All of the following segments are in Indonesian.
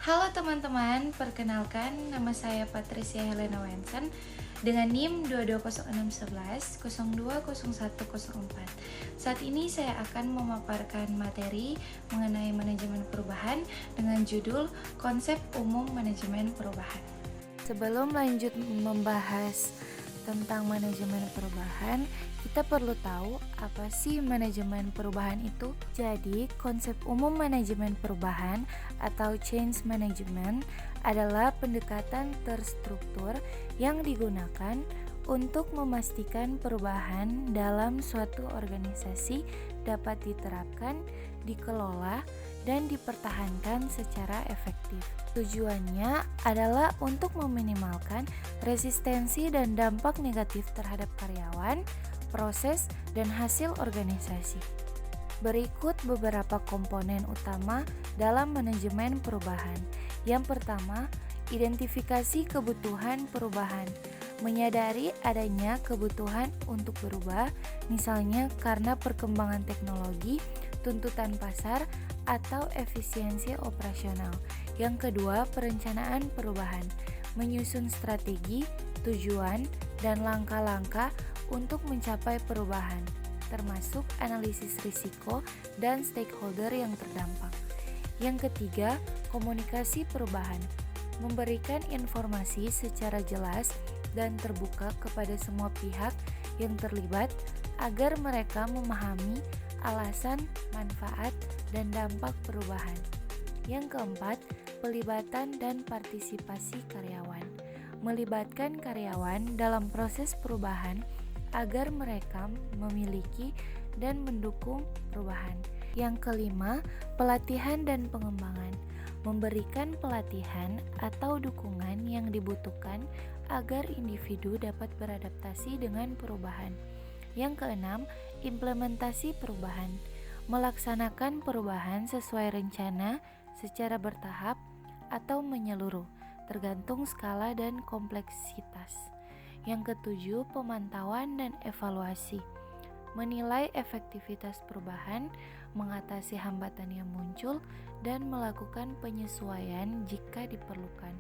Halo teman-teman, perkenalkan nama saya Patricia Helena Wensen dengan NIM 220611 020104. Saat ini saya akan memaparkan materi mengenai manajemen perubahan dengan judul Konsep Umum Manajemen Perubahan. Sebelum lanjut membahas tentang manajemen perubahan, kita perlu tahu apa sih manajemen perubahan itu. Jadi, konsep umum manajemen perubahan atau change management adalah pendekatan terstruktur yang digunakan untuk memastikan perubahan dalam suatu organisasi dapat diterapkan, dikelola, dan dipertahankan secara efektif. Tujuannya adalah untuk meminimalkan resistensi dan dampak negatif terhadap karyawan, proses, dan hasil organisasi. Berikut beberapa komponen utama dalam manajemen perubahan. Yang pertama, identifikasi kebutuhan perubahan. Menyadari adanya kebutuhan untuk berubah, misalnya karena perkembangan teknologi, tuntutan pasar, atau efisiensi operasional. Yang kedua, perencanaan perubahan. Menyusun strategi, tujuan, dan langkah-langkah untuk mencapai perubahan, termasuk analisis risiko dan stakeholder yang terdampak. Yang ketiga, komunikasi perubahan. Memberikan informasi secara jelas dan terbuka kepada semua pihak yang terlibat agar mereka memahami alasan, manfaat, dan dampak perubahan. Yang keempat, pelibatan dan partisipasi karyawan. Melibatkan karyawan dalam proses perubahan agar mereka memiliki dan mendukung perubahan. Yang kelima, pelatihan dan pengembangan. Memberikan pelatihan atau dukungan yang dibutuhkan agar individu dapat beradaptasi dengan perubahan. Yang keenam, implementasi perubahan. Melaksanakan perubahan sesuai rencana secara bertahap atau menyeluruh, tergantung skala dan kompleksitas. Yang ketujuh, pemantauan dan evaluasi. Menilai efektivitas perubahan, mengatasi hambatan yang muncul, dan melakukan penyesuaian jika diperlukan.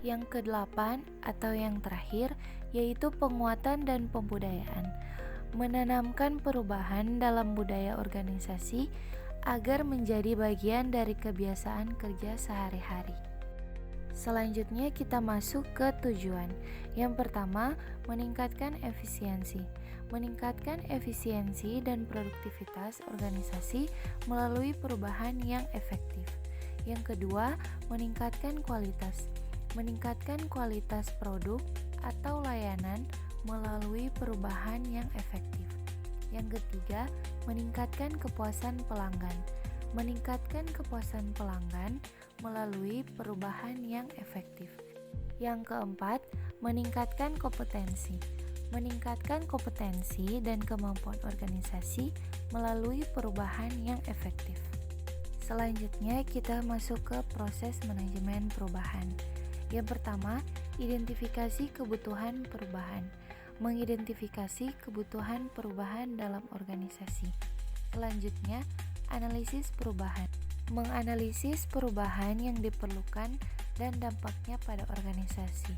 Yang kedelapan atau yang terakhir, yaitu penguatan dan pembudayaan. Menanamkan perubahan dalam budaya organisasi agar menjadi bagian dari kebiasaan kerja sehari-hari. Selanjutnya kita masuk ke tujuan. Yang pertama, meningkatkan efisiensi. Meningkatkan efisiensi dan produktivitas organisasi melalui perubahan yang efektif. Yang kedua, meningkatkan kualitas. Meningkatkan kualitas produk atau layanan melalui perubahan yang efektif. Yang ketiga, meningkatkan kepuasan pelanggan. Meningkatkan kepuasan pelanggan melalui perubahan yang efektif. Yang keempat, meningkatkan kompetensi. Meningkatkan kompetensi dan kemampuan organisasi melalui perubahan yang efektif. Selanjutnya kita masuk ke proses manajemen perubahan. Yang pertama, identifikasi kebutuhan perubahan. Mengidentifikasi kebutuhan perubahan dalam organisasi. Selanjutnya, analisis perubahan. Menganalisis perubahan yang diperlukan dan dampaknya pada organisasi.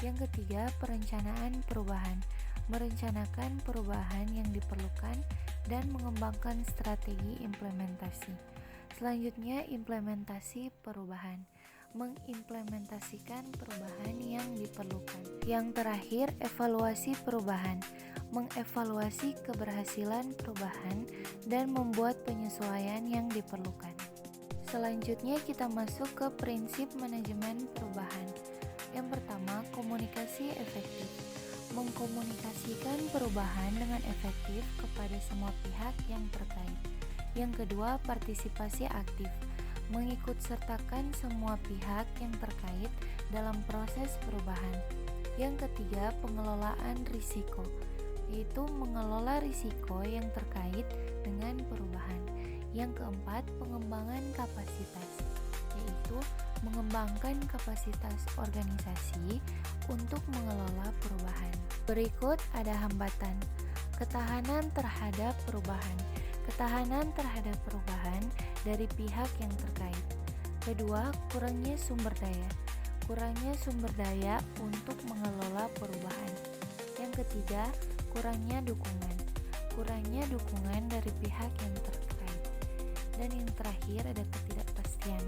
Yang ketiga, perencanaan perubahan. Merencanakan perubahan yang diperlukan dan mengembangkan strategi implementasi. Selanjutnya, implementasi perubahan. Mengimplementasikan perubahan yang diperlukan. Yang terakhir, evaluasi perubahan. Mengevaluasi keberhasilan perubahan dan membuat penyesuaian yang diperlukan. Selanjutnya kita masuk ke prinsip manajemen perubahan. Yang pertama, komunikasi efektif. Mengkomunikasikan perubahan dengan efektif kepada semua pihak yang terkait. Yang kedua, partisipasi aktif. Mengikutsertakan semua pihak yang terkait dalam proses perubahan. Yang ketiga, pengelolaan risiko, yaitu mengelola risiko yang terkait dengan perubahan. Yang keempat, pengembangan kapasitas, yaitu mengembangkan kapasitas organisasi untuk mengelola perubahan. Berikut ada hambatan. Ketahanan terhadap perubahan. Ketahanan terhadap perubahan dari pihak yang terkait. Kedua, kurangnya sumber daya. Kurangnya sumber daya untuk mengelola perubahan. Yang ketiga, kurangnya dukungan. Kurangnya dukungan dari pihak yang terkait. Dan yang terakhir ada ketidakpastian,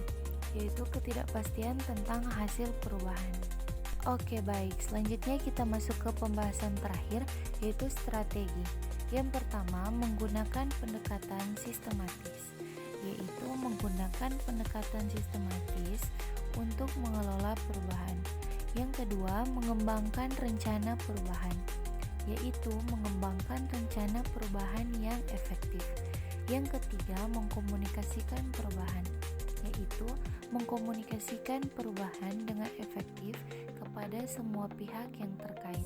yaitu ketidakpastian tentang hasil perubahan. Oke, baik. Selanjutnya kita masuk ke pembahasan terakhir, yaitu strategi. Yang pertama, menggunakan pendekatan sistematis, yaitu menggunakan pendekatan sistematis untuk mengelola perubahan. Yang kedua, mengembangkan rencana perubahan, yaitu mengembangkan rencana perubahan yang efektif. Yang ketiga, mengkomunikasikan perubahan, yaitu mengkomunikasikan perubahan dengan efektif kepada semua pihak yang terkait.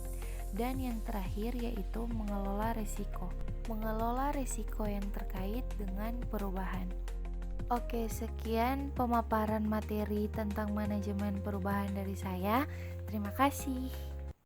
Dan yang terakhir yaitu mengelola risiko. Mengelola risiko yang terkait dengan perubahan. Oke, sekian pemaparan materi tentang manajemen perubahan dari saya. Terima kasih.